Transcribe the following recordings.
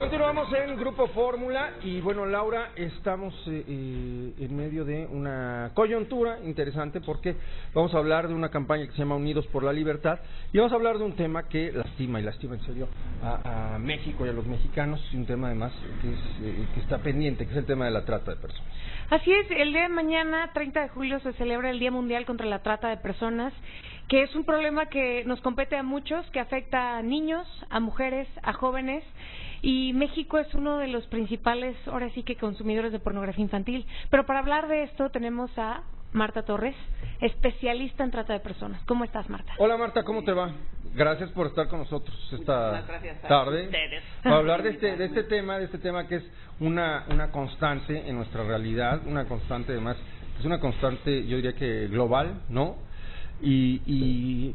Continuamos en Grupo Fórmula y bueno, Laura, estamos en medio de una coyuntura interesante porque vamos a hablar de una campaña que se llama Unidos por la Libertad y vamos a hablar de un tema que lastima en serio a México y a los mexicanos, y un tema además que está pendiente, que es el tema de la trata de personas. Así es, el día de mañana, 30 de julio, se celebra el Día Mundial contra la Trata de Personas, que es un problema que nos compete a muchos, que afecta a niños, a mujeres, a jóvenes. Y México es uno de los principales, ahora sí que consumidores de pornografía infantil. Pero para hablar de esto tenemos a Marta Torres, especialista en trata de personas. ¿Cómo estás, Marta? Hola, Marta, ¿cómo te va? Gracias por estar con nosotros esta tarde para hablar de este tema que es una constante en nuestra realidad, una constante además, es una constante, yo diría que global, ¿no?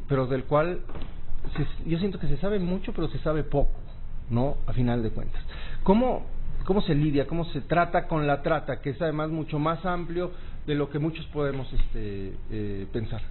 Pero del cual yo siento que se sabe mucho, pero se sabe poco, ¿no? A final de cuentas. ¿Cómo se lidia, cómo se trata con la trata, que es además mucho más amplio de lo que muchos podemos pensar?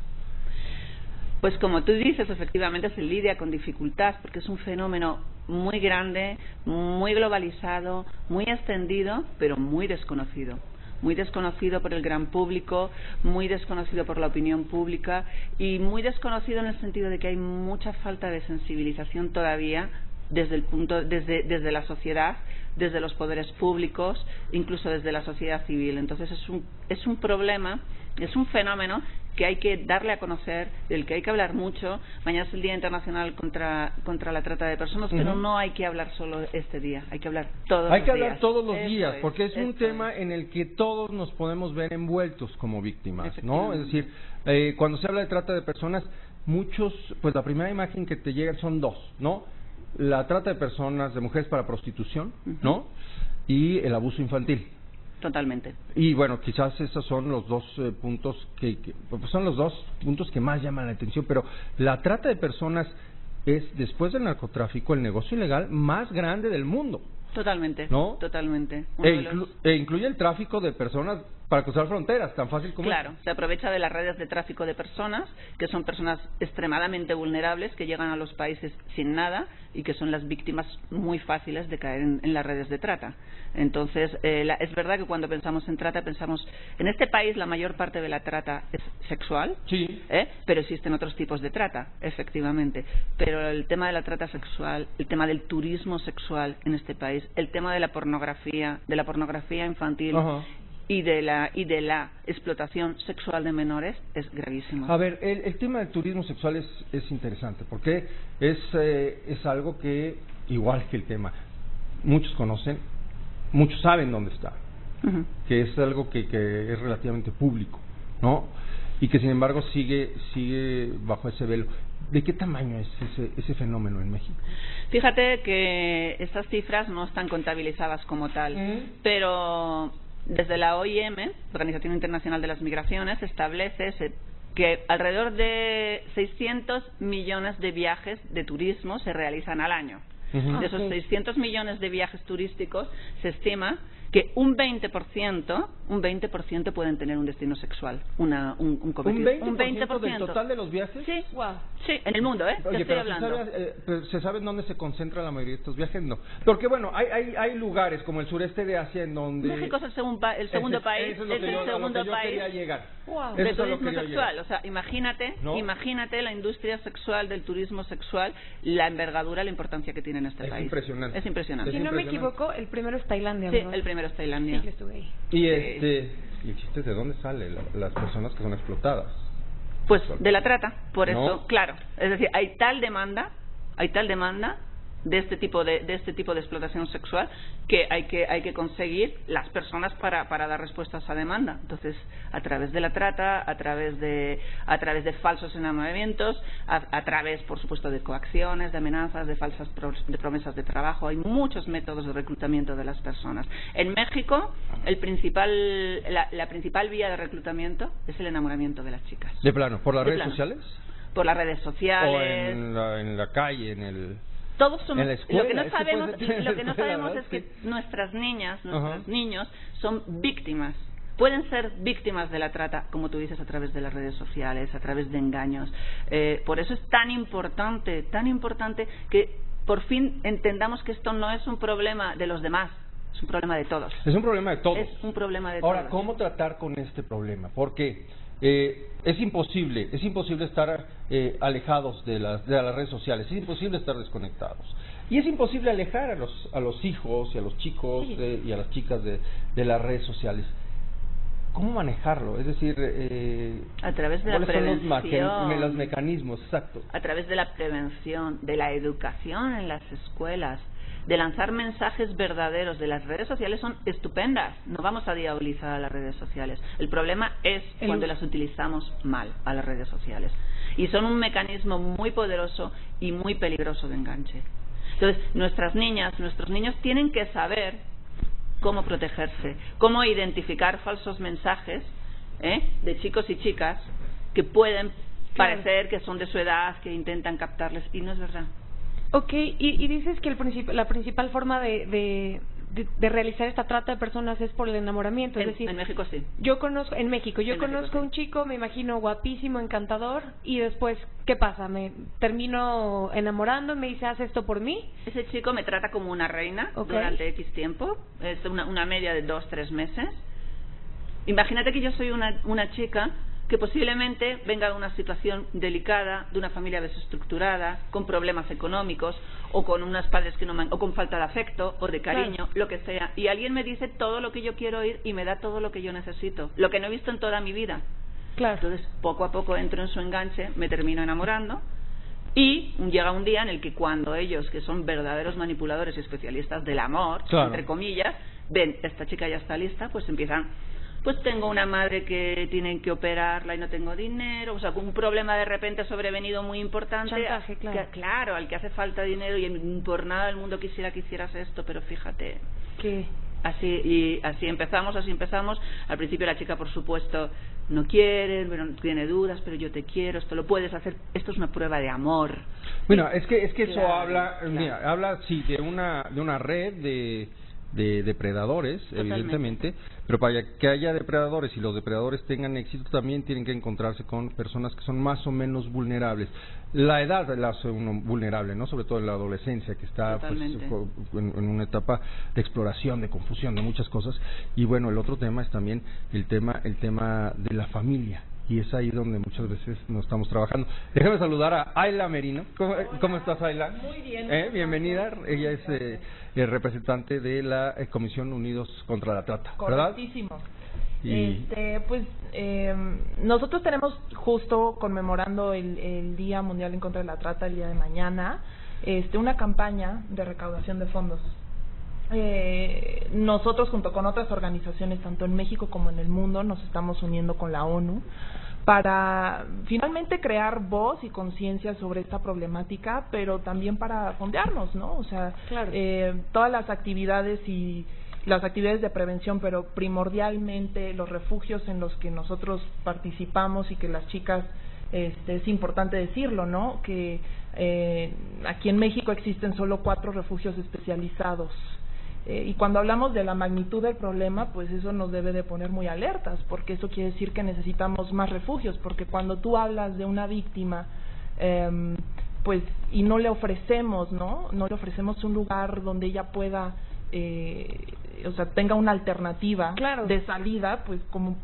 Pues como tú dices, efectivamente se lidia con dificultad, porque es un fenómeno muy grande, muy globalizado, muy extendido, pero muy desconocido. Muy desconocido por el gran público, muy desconocido por la opinión pública y muy desconocido en el sentido de que hay mucha falta de sensibilización todavía desde la sociedad, desde los poderes públicos, incluso desde la sociedad civil. Entonces es un problema, es un fenómeno que hay que darle a conocer, del que hay que hablar mucho. Mañana es el Día Internacional contra la Trata de Personas, pero no hay que hablar solo este día, hay que hablar todos los días. Hay que hablar todos los días, porque es un tema en el que todos nos podemos ver envueltos como víctimas, ¿no? Es decir, cuando se habla de trata de personas, muchos, pues la primera imagen que te llega son dos, ¿no? La trata de personas, de mujeres para prostitución, ¿no? Y el abuso infantil. Totalmente. Y bueno, quizás esos son los dos puntos que son los dos puntos que más llaman la atención, pero la trata de personas es, después del narcotráfico, el negocio ilegal más grande del mundo. Totalmente, ¿no? Totalmente. Incluye el tráfico de personas para cruzar fronteras, tan fácil como Claro, se aprovecha de las redes de tráfico de personas, que son personas extremadamente vulnerables, que llegan a los países sin nada y que son las víctimas muy fáciles de caer en las redes de trata. Entonces, es verdad que cuando pensamos en trata, pensamos, en este país la mayor parte de la trata es sexual, sí, pero existen otros tipos de trata, efectivamente. Pero el tema de la trata sexual, el tema del turismo sexual en este país, el tema de la pornografía infantil, y de la explotación sexual de menores es gravísimo. A ver, el tema del turismo sexual es interesante porque es algo que, igual que el tema, muchos conocen, muchos saben dónde está, que es algo que es relativamente público, ¿no? Y que sin embargo sigue bajo ese velo. ¿De qué tamaño es ese fenómeno en México? Fíjate que estas cifras no están contabilizadas como tal, pero desde la OIM, Organización Internacional de las Migraciones, establece que alrededor de 600 millones de viajes de turismo se realizan al año. De esos 600 millones de viajes turísticos, se estima que un 20% pueden tener un destino sexual, un cometido. ¿Un 20% del total de los viajes? Sí, sí, en el mundo, Oye, te estoy hablando. ¿Se sabe en dónde se concentra la mayoría de estos viajes? No. Porque bueno, hay lugares como el sureste de Asia en donde... México es el segundo país, es el segundo país de turismo sexual. O sea, imagínate la industria sexual, del turismo sexual, la envergadura, la importancia que tiene en este país. Impresionante. Es impresionante. Si no me equivoco, el primero es Tailandia, Sí, ¿no? el primero es Tailandia. Sí, yo estuve ahí. Y el chiste es de dónde salen las personas que son explotadas. Pues de la trata, por ¿No? eso, claro. Es decir, hay tal demanda de este tipo de explotación sexual que hay que conseguir las personas para dar respuesta a esa demanda. Entonces, a través de la trata, a través de falsos enamoramientos, a través, por supuesto, de coacciones, de amenazas, de falsas de promesas de trabajo. Hay muchos métodos de reclutamiento de las personas. En México, la principal vía de reclutamiento es el enamoramiento de las chicas. De plano, ¿por las redes sociales? Por las redes sociales. O en la calle, en el... Todos somos, lo que no sabemos es que nuestras niñas, nuestros niños son víctimas. Pueden ser víctimas de la trata, como tú dices, a través de las redes sociales, a través de engaños. Por eso es tan importante que por fin entendamos que esto no es un problema de los demás, es un problema de todos. Es un problema de todos. Es un problema de Ahora, todos. ¿cómo tratar con este problema? Porque es imposible estar alejados de las redes sociales, es imposible estar desconectados. Y es imposible alejar a los hijos y a los chicos y a las chicas de las redes sociales. ¿Cómo manejarlo? Es decir, a través de la prevención, son los mecanismos, exacto. A través de la prevención, de la educación en las escuelas, de lanzar mensajes verdaderos. De las redes sociales son estupendas, no vamos a diabolizar a las redes sociales. El problema es cuando las utilizamos mal, a las redes sociales. Y son un mecanismo muy poderoso y muy peligroso de enganche. Entonces, nuestras niñas, nuestros niños tienen que saber cómo protegerse, cómo identificar falsos mensajes de chicos y chicas que pueden parecer que son de su edad, que intentan captarles, y no es verdad. Ok, y dices que la principal forma de realizar esta trata de personas es por el enamoramiento, es decir, en México sí. Yo conozco un chico, me imagino guapísimo, encantador, y después, ¿qué pasa? Me termino enamorando, me dice, haz esto por mí. Ese chico me trata como una reina durante X tiempo, es una media de 2-3 meses. Imagínate que yo soy una chica que posiblemente venga de una situación delicada, de una familia desestructurada, con problemas económicos, o con unos padres que o con falta de afecto o de cariño, lo que sea, y alguien me dice todo lo que yo quiero oír y me da todo lo que yo necesito, lo que no he visto en toda mi vida. Entonces, poco a poco entro en su enganche, me termino enamorando, y llega un día en el que cuando ellos, que son verdaderos manipuladores y especialistas del amor, entre comillas, ven, esta chica ya está lista, pues empiezan... Pues tengo una madre que tienen que operarla y no tengo dinero, o sea, un problema de repente sobrevenido muy importante. Chantaje, claro, al que hace falta dinero, y por nada del mundo quisiera que hicieras esto, pero fíjate. ¿Qué? Así empezamos. Al principio la chica, por supuesto, no quiere, bueno, tiene dudas, pero yo te quiero, esto lo puedes hacer, esto es una prueba de amor. Bueno, es que eso habla, mira, habla sí de una red de depredadores, totalmente, evidentemente, pero para que haya depredadores y los depredadores tengan éxito también tienen que encontrarse con personas que son más o menos vulnerables. La edad la hace uno vulnerable, ¿no? Sobre todo en la adolescencia, que está pues, en una etapa de exploración, de confusión, de muchas cosas. Y bueno, el otro tema es también el tema de la familia. Y es ahí donde muchas veces nos estamos trabajando. Déjame saludar a Ayla Merino. ¿Cómo estás, Ayla? Muy bien. Bienvenida. Ella es representante de la Comisión Unidos contra la Trata, ¿verdad? Correctísimo. Nosotros tenemos, justo conmemorando el Día Mundial en contra de la Trata, el día de mañana, una campaña de recaudación de fondos. Nosotros, junto con otras organizaciones, tanto en México como en el mundo, nos estamos uniendo con la ONU para finalmente crear voz y conciencia sobre esta problemática, pero también para fondearnos, ¿no? O sea, todas las actividades de prevención, pero primordialmente los refugios en los que nosotros participamos y que las chicas, es importante decirlo, ¿no? Que aquí en México existen solo 4 refugios especializados. Y cuando hablamos de la magnitud del problema, pues eso nos debe de poner muy alertas, porque eso quiere decir que necesitamos más refugios, porque cuando tú hablas de una víctima, pues, y no le ofrecemos, ¿no? No le ofrecemos un lugar donde ella pueda, o sea, tenga una alternativa de salida, pues, como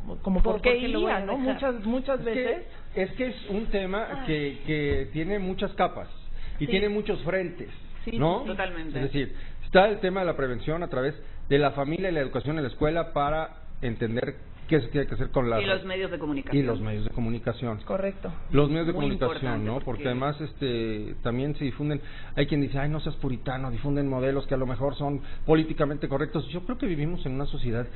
¿por qué iría, no? Muchas veces. Es que es un tema que tiene muchas capas y tiene muchos frentes, ¿no? Totalmente. Es decir, está el tema de la prevención a través de la familia y la educación en la escuela para entender qué se tiene que hacer con y los medios de comunicación. Y los medios de comunicación. Correcto. Los medios de comunicación, ¿no? Porque además también se difunden, hay quien dice, ay, no seas puritano, difunden modelos que a lo mejor son políticamente correctos. Yo creo que vivimos en una sociedad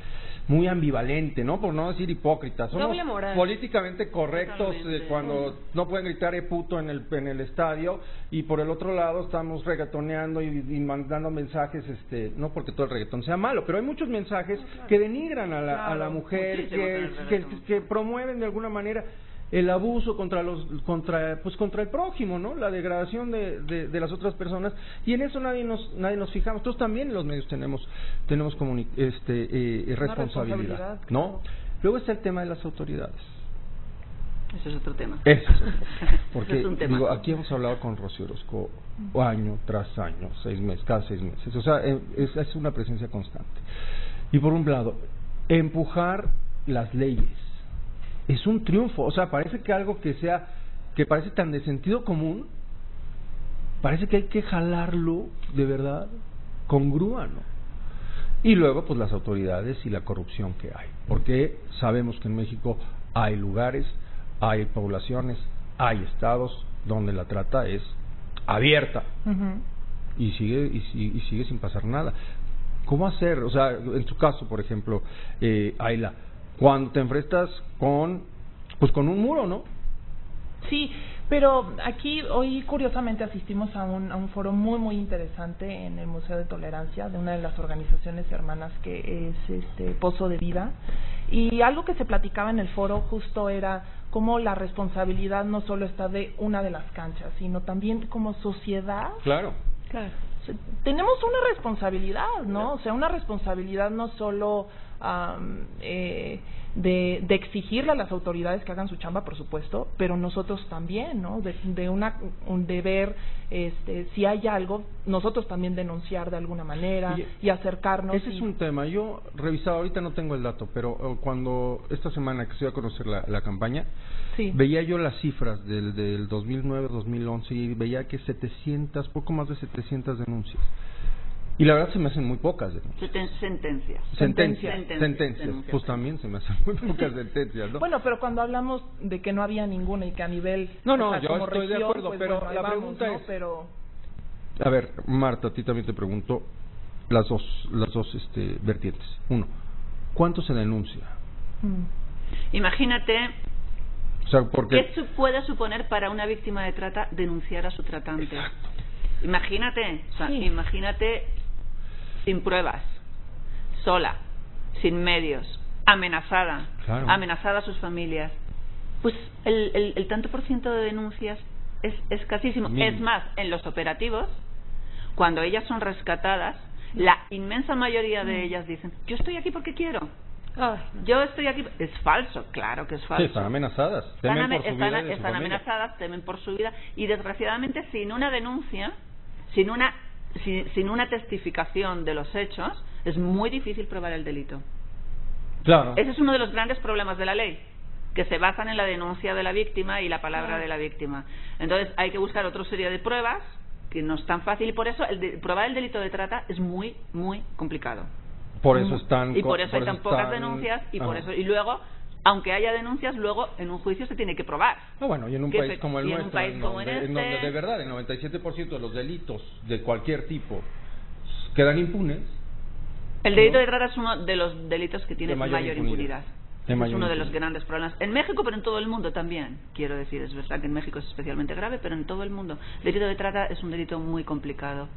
muy ambivalente, ¿no? Por no decir hipócritas. Somos políticamente correctos cuando no pueden gritar puto en el estadio, y por el otro lado estamos reggaetoneando y mandando mensajes, no porque todo el reggaetón sea malo, pero hay muchos mensajes que denigran a la mujer, que promueven de alguna manera el abuso contra el prójimo, ¿no? La degradación de las otras personas, y en eso nadie nos fijamos. Entonces también los medios tenemos responsabilidad, ¿no? Luego está el tema de las autoridades. Ese es otro tema. Ese es otro. Porque, es un tema. digo, aquí hemos hablado con Rocío Orozco año tras año, 6 meses, cada 6 meses. O sea, es una presencia constante. Y por un lado, empujar las leyes es un triunfo. O sea, parece que algo que parece tan de sentido común, parece que hay que jalarlo de verdad con grúa, ¿no? Y luego, pues las autoridades y la corrupción que hay. Porque sabemos que en México hay lugares, hay poblaciones, hay estados donde la trata es abierta. Y sigue sin pasar nada. ¿Cómo hacer? O sea, en tu caso, por ejemplo, Ayla, cuando te enfrentas con un muro, ¿no? Sí, pero aquí hoy curiosamente asistimos a un foro muy muy interesante en el Museo de Tolerancia de una de las organizaciones hermanas que es Pozo de Vida, y algo que se platicaba en el foro justo era cómo la responsabilidad no solo está de una de las canchas, sino también como sociedad. Claro. Tenemos una responsabilidad, ¿no? O sea, una responsabilidad no solo de exigirle a las autoridades que hagan su chamba, por supuesto, pero nosotros también, ¿no? De ver si hay algo, nosotros también denunciar de alguna manera y acercarnos. Ese es un tema. Yo revisaba, ahorita no tengo el dato, pero cuando esta semana que estoy a conocer la campaña, sí, veía yo las cifras del 2009-2011 y veía que poco más de 700 denuncias. Y la verdad se me hacen muy pocas denuncias. Sentencias. Pues también se me hacen muy pocas sentencias, ¿no? Bueno, pero cuando hablamos de que no había ninguna y que a nivel... No, yo como estoy región, de acuerdo, pues, pero bueno, la vamos, pregunta ¿no? es... Pero... A ver, Marta, a ti también te pregunto las dos vertientes. Uno, ¿cuánto se denuncia? Imagínate... O sea, porque... ¿Qué puede suponer para una víctima de trata denunciar a su tratante? Exacto. Imagínate, sí, imagínate sin pruebas, sola, sin medios, amenazada, claro, amenazada a sus familias. Pues el tanto por ciento de denuncias es escasísimo. Es más, en los operativos, cuando ellas son rescatadas, la inmensa mayoría de ellas dicen: yo estoy aquí porque quiero. Yo estoy aquí. Es falso, claro que es falso. Sí, están amenazadas. Están amenazadas, temen por su vida, y desgraciadamente sin una denuncia, sin una testificación de los hechos, es muy difícil probar el delito. Claro. Ese es uno de los grandes problemas de la ley, que se basan en la denuncia de la víctima y la palabra de la víctima. Entonces hay que buscar otra serie de pruebas que no es tan fácil, y por eso probar el delito de trata es muy, muy complicado. Por eso hay tan pocas denuncias, y luego, aunque haya denuncias, luego en un juicio se tiene que probar. Bueno, y en un país como el nuestro, en donde de verdad el 97% de los delitos de cualquier tipo quedan impunes. El delito de trata es uno de los delitos que tiene mayor impunidad. Es uno de los impunidad. grandes problemas. En México, pero en todo el mundo también. Quiero decir, es verdad que en México es especialmente grave, pero en todo el mundo. El delito de trata es un delito muy complicado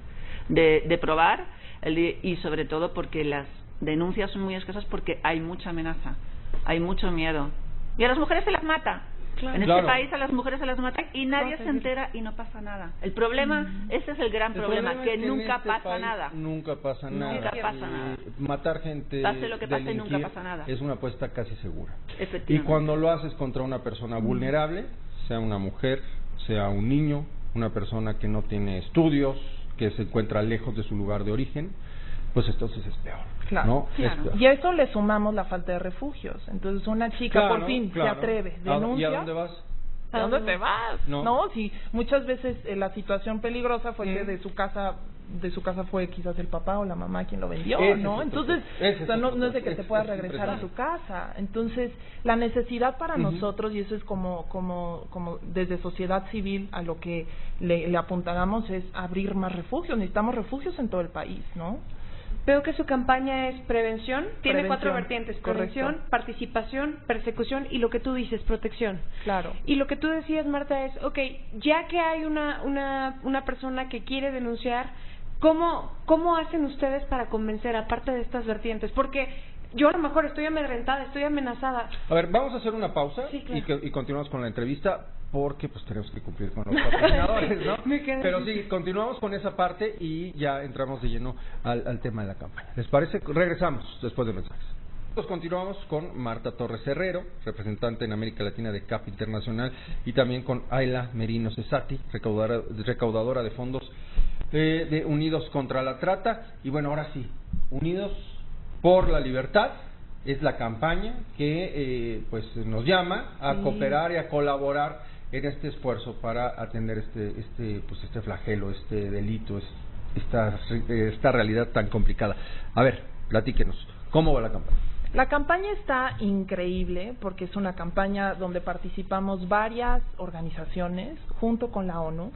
de probar, y sobre todo porque las denuncias son muy escasas, porque hay mucha amenaza, hay mucho miedo. Y a las mujeres se las mata. En este país a las mujeres se las matan y nadie se entera y no pasa nada. El problema, ese es el gran problema, que nunca pasa nada. Nunca pasa nada. Nunca pasa nada. Matar gente, pase lo que pase, delinquir, nunca pasa nada. Es una apuesta casi segura. Efectivamente. Y cuando lo haces contra una persona vulnerable, sea una mujer, sea un niño, una persona que no tiene estudios, que se encuentra lejos de su lugar de origen, pues entonces es peor. Claro, ¿no? claro. Es peor. Y a eso le sumamos la falta de refugios. Entonces una chica por fin se atreve, denuncia. ¿Y a dónde vas? ¿A dónde te vas? No, si muchas veces la situación peligrosa fue que de su casa fue quizás el papá o la mamá quien lo vendió, ¿no? Entonces, no es de que te puedas regresar a tu casa. Entonces, la necesidad para nosotros, y eso es como desde sociedad civil a lo que le apuntamos, es abrir más refugios. Necesitamos refugios en todo el país, ¿no? Veo que su campaña es prevención, tiene 4 vertientes: prevención, correcto, participación, persecución y lo que tú dices, protección. Claro. Y lo que tú decías, Marta, es, ya que hay una persona que quiere denunciar, ¿cómo hacen ustedes para convencer, aparte de estas vertientes? Porque yo a lo mejor estoy amedrentada, estoy amenazada. A ver, vamos a hacer una pausa, sí, claro, y continuamos con la entrevista, porque pues tenemos que cumplir con los patrocinadores, ¿no? Pero sí, continuamos con esa parte y ya entramos de lleno al tema de la campaña. ¿Les parece? Regresamos después de mensajes. Pues continuamos con Marta Torres Herrero, representante en América Latina de CAP Internacional, y también con Ayla Merino Cesati, recaudadora de fondos de Unidos contra la Trata. Y bueno, ahora sí, Unidos por la Libertad es la campaña que pues nos llama a cooperar y a colaborar en este esfuerzo para atender este flagelo, este delito, esta realidad tan complicada. A ver, platíquenos, ¿cómo va la campaña? La campaña está increíble porque es una campaña donde participamos varias organizaciones junto con la ONU.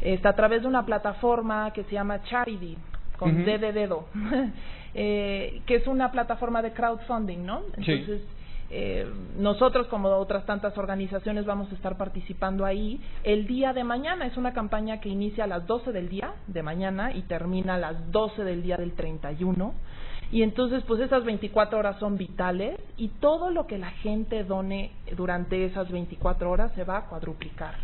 Está a través de una plataforma que se llama Charity, con D de dedo, que es una plataforma de crowdfunding, ¿no? Entonces, nosotros, como otras tantas organizaciones, vamos a estar participando ahí el día de mañana. Es una campaña que inicia a las 12 del día de mañana y termina a las 12 del día del 31. Y entonces, pues esas 24 horas son vitales y todo lo que la gente done durante esas 24 horas se va a cuadruplicar.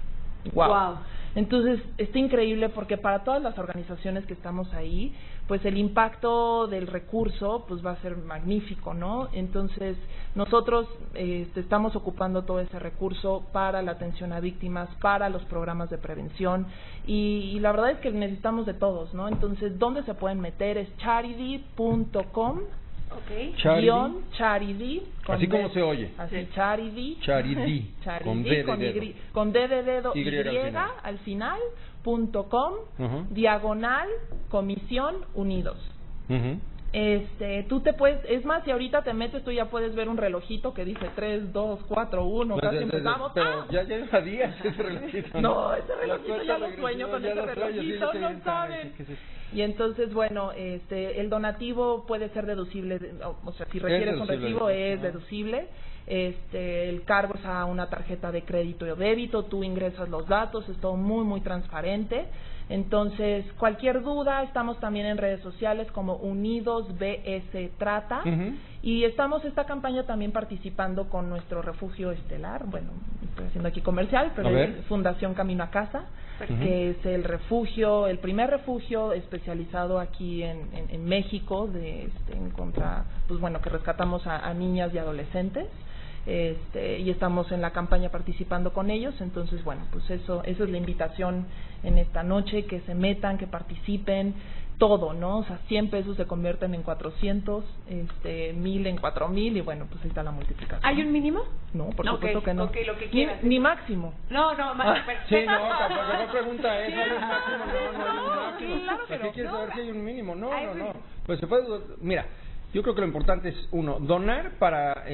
Wow. Entonces, está increíble porque para todas las organizaciones que estamos ahí, pues el impacto del recurso pues va a ser magnífico, ¿no? Entonces, nosotros estamos ocupando todo ese recurso para la atención a víctimas, para los programas de prevención y la verdad es que necesitamos de todos, ¿no? Entonces, ¿dónde se pueden meter? Es charity.com. Charity, así como se oye. Así, Charity. Charity. Con D de dedo. Con D de dedo y al final, .com, diagonal, Comisión Unidos. Tú te puedes, es más, si ahorita te metes, tú ya puedes ver un relojito que dice 3, 2, 4, 1, casi empezamos. Pero ya sabías ese relojito. No, ese relojito ya lo sueño con ese relojito, no saben. Y entonces, bueno, el donativo puede ser deducible, o sea, si requieres un recibo es deducible. El cargo es a una tarjeta de crédito o débito, tú ingresas los datos, es todo muy, muy transparente. Entonces, cualquier duda, estamos también en redes sociales como Unidos BS Trata y estamos esta campaña también participando con nuestro refugio estelar, bueno, estoy haciendo aquí comercial, pero es Fundación Camino a Casa, que es el primer refugio especializado aquí en México en contra, pues bueno, que rescatamos a niñas y adolescentes. Y estamos en la campaña participando con ellos, entonces bueno, pues esa es la invitación en esta noche, que se metan, que participen, todo, ¿no? O sea, 100 pesos se convierten en 400, 1000 en 4000 y bueno, pues ahí está la multiplicación. ¿Hay un mínimo? No, por supuesto que no. Okay, lo que quieras. Ni máximo. No, sí, no, tampoco pregunta eso, ¿hay un máximo? No hay un máximo. Claro que ¿Qué quieres saber si hay un mínimo? No. Pues se puede, mira, yo creo que lo importante es, uno, donar para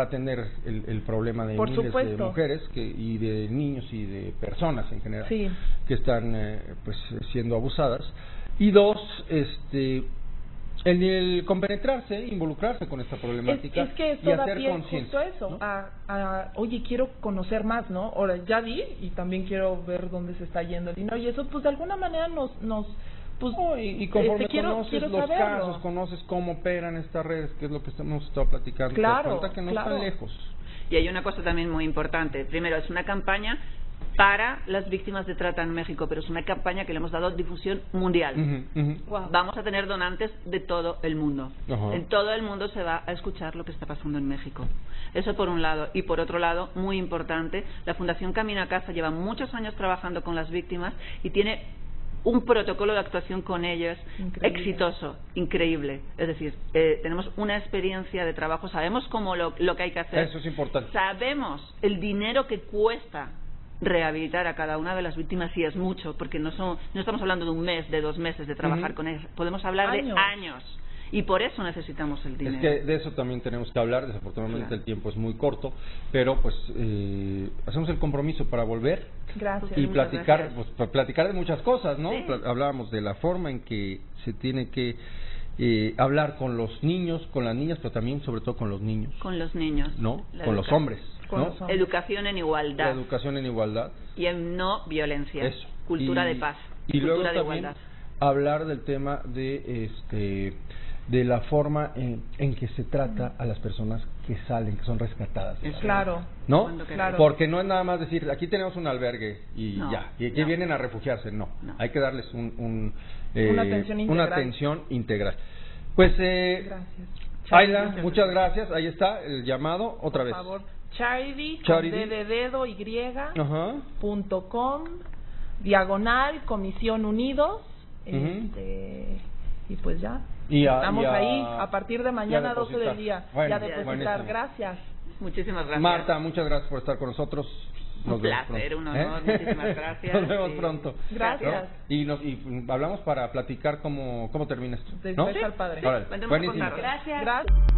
atender el problema de miles de mujeres y de niños y de personas en general que están pues siendo abusadas, y dos, el compenetrarse, involucrarse con esta problemática es que y hacer conciencia. Justo eso, ¿no? Oye, quiero conocer más, ¿no? Ahora ya vi y también quiero ver dónde se está yendo el dinero y eso pues de alguna manera nos pues, y conforme conoces los casos, conoces cómo operan estas redes, que es lo que hemos estado platicando, te das cuenta que no están lejos. Y hay una cosa también muy importante. Primero, es una campaña para las víctimas de trata en México, pero es una campaña que le hemos dado difusión mundial. Wow. Vamos a tener donantes de todo el mundo. En todo el mundo se va a escuchar lo que está pasando en México. Eso por un lado. Y por otro lado, muy importante, la Fundación Camino a Casa lleva muchos años trabajando con las víctimas y tiene un protocolo de actuación con ellos exitoso, increíble. Es decir, tenemos una experiencia de trabajo, sabemos cómo lo que hay que hacer. Eso es importante. Sabemos el dinero que cuesta rehabilitar a cada una de las víctimas, y es mucho, porque no estamos hablando de un mes, de 2 meses de trabajar con ellos. Podemos hablar de años. Y por eso necesitamos el dinero. Es que de eso también tenemos que hablar. Desafortunadamente el tiempo es muy corto, pero pues hacemos el compromiso para volver y platicar, pues, platicar de muchas cosas, ¿no? Hablábamos de la forma en que se tiene que hablar con los niños, con las niñas, pero también sobre todo con los niños. Con los niños. ¿No? Con los hombres. ¿no? Educación en igualdad. La educación en igualdad. Y en no violencia. Eso. Cultura de paz. Y cultura luego de también igualdad. Hablar del tema de la forma en que se trata a las personas que salen, que son rescatadas. Claro. ¿No? Claro. Porque no es nada más decir, aquí tenemos un albergue y ya, y aquí vienen a refugiarse. No. Hay que darles una atención integral. Pues, gracias. Ayla, muchas gracias. Ahí está el llamado otra vez. Por favor, Charity, Charity. con D de dedo, Ajá. .com/, Comisión Unidos, y pues ya. Estamos ahí a partir de mañana 12 del día. Bueno, ya depositar. buenísimo. Gracias. Muchísimas gracias. Marta, muchas gracias por estar con nosotros. Un placer, un honor, muchísimas gracias. Nos vemos pronto. Gracias. ¿No? Y hablamos para platicar cómo termina esto. Después al padre. Órale, Vendremos a buenísimo. contarlo. Gracias. Gracias.